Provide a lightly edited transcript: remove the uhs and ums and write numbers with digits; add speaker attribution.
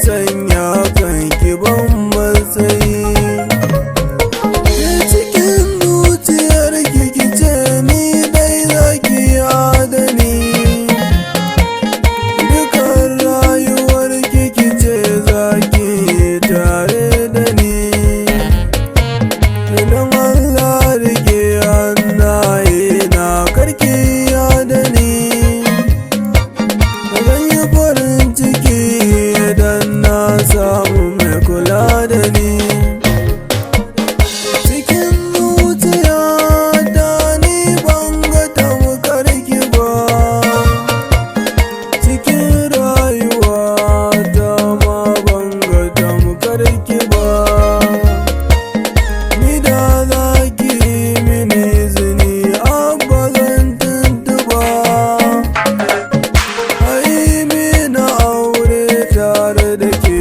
Speaker 1: sanya kanki ban matsayi. Cikin zuciyar kice ni dai zaki adani, dukan rayuwar kice zaki tare da ni. Idan Allah rike hannaye na karki adani, zan yi farin ciki idan na samu mai kula da ni. Cikin zuciya ta ni ban ga tamkar ki ba, cikin rayuwa ta ma ban ga tamkar ki ba. Ni da za ki mini izini abba zan tuntuba, ai mina aure tare da ke